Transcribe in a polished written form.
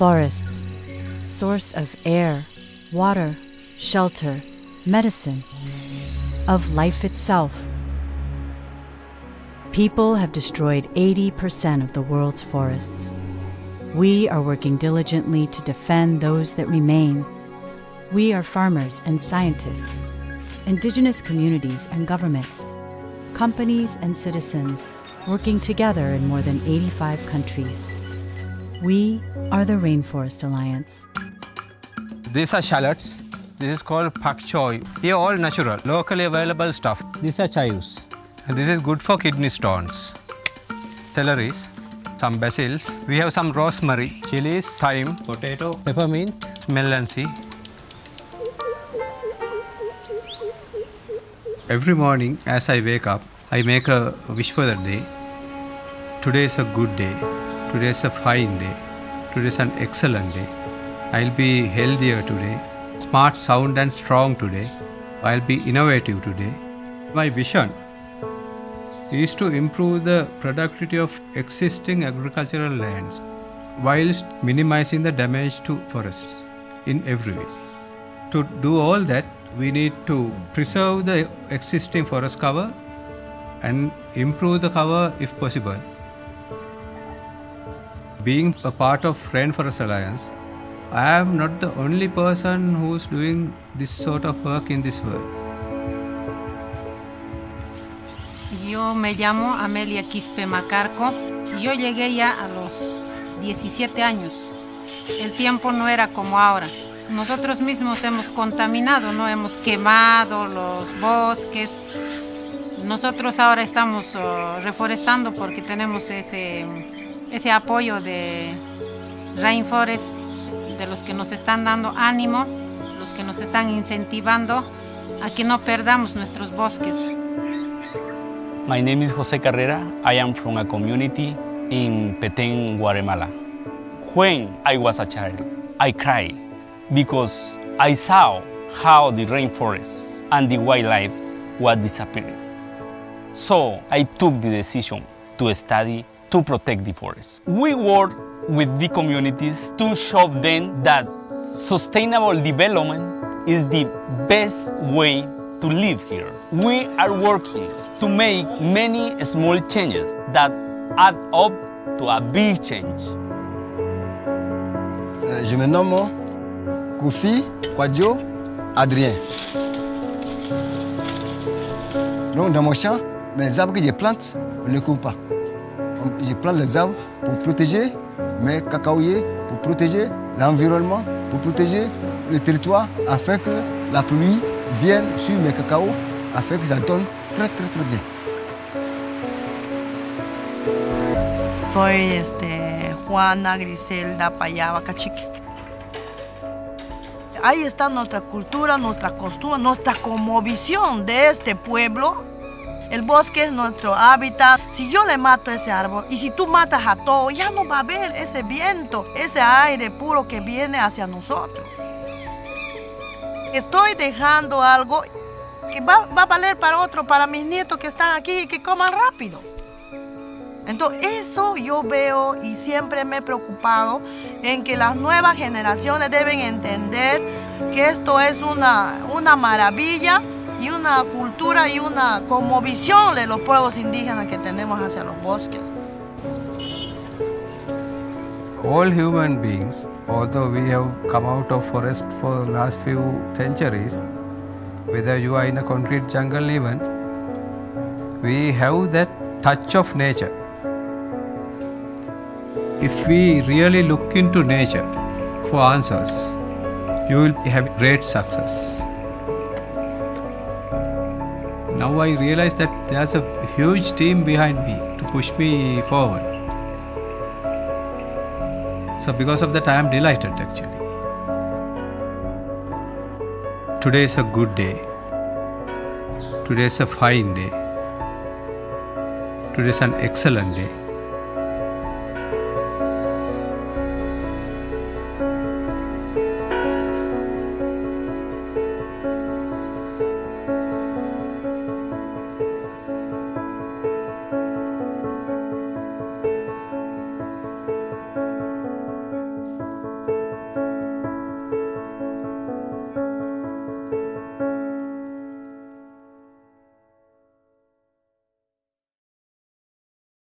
Forests, source of air, water, shelter, medicine, of life itself. People have destroyed 80% of the world's forests. We are working diligently to defend those that remain. We are farmers and scientists, indigenous communities and governments, companies and citizens working together in more than 85 countries. We are the Rainforest Alliance. These are shallots. This is called pak choy. Here all natural, locally available stuff. These are chayus. And this is good for kidney stones. Celeries, some basils. We have some rosemary, chilies, thyme, potato, Peppermint. smell and see. Every morning as I wake up, I make a wish for the day. Today is a good day. Today is a fine day. Today is an excellent day. I'll be healthier today. Smart, sound and strong today. I'll be innovative today. My vision is to improve the productivity of existing agricultural lands whilst minimizing the damage to forests in every way. To do all that, we need to preserve the existing forest cover and improve the cover if possible. Being a part of Rainforest Alliance, I am not the only person who's doing this sort of work in this world. Yo me llamo Amelia Quispe Macarco. Yo llegué ya a los 17 años. El tiempo no era como ahora. Nosotros mismos hemos contaminado, ¿no? Hemos quemado los bosques. Nosotros ahora estamos reforestando porque tenemos ese apoyo de Rainforest, de los que nos están dando ánimo, los que nos están incentivando a que no perdamos nuestros bosques. My name is Jose Carrera. I am from a community in Petén, Guatemala. When I was a child, I cried because I saw how the rainforest and the wildlife was disappearing. So I took the decision to study to protect the forest. We work with the communities to show them that sustainable development is the best way to live here. We are working to make many small changes that add up to a big change. Je me nomme Kofi Kwadjo Adrien. Donc dans mon champ, mes arbres que je plante, on ne coupe pas. Je plante les arbres pour protéger mes cacaoyers, pour protéger l'environnement, pour protéger le territoire, afin que la pluie vienne sur mes cacaos, afin que ça donne très bien. Soy Juana Griselda Payaba Cachique. Ahí está nuestra cultura, nuestra costumbre, nuestra cosmovisión de este pueblo. El bosque es nuestro hábitat. Si yo le mato ese árbol y si tú matas a todo, ya no va a haber ese viento, ese aire puro que viene hacia nosotros. Estoy dejando algo que va a valer para otro, para mis nietos que están aquí y que coman rápido. Entonces eso yo veo y siempre me he preocupado en que las nuevas generaciones deben entender que esto es una maravilla y una cultura y una cosmovisión de los pueblos indígenas que tenemos hacia los bosques. All human beings, although we have come out of forest for the last few centuries, whether you are in a concrete jungle even, we have that touch of nature. If we really look into nature for answers, you will have great success. Now I realize that there's a huge team behind me to push me forward. So because of that, I am delighted actually. Today is a good day. Today is a fine day. Today is an excellent day.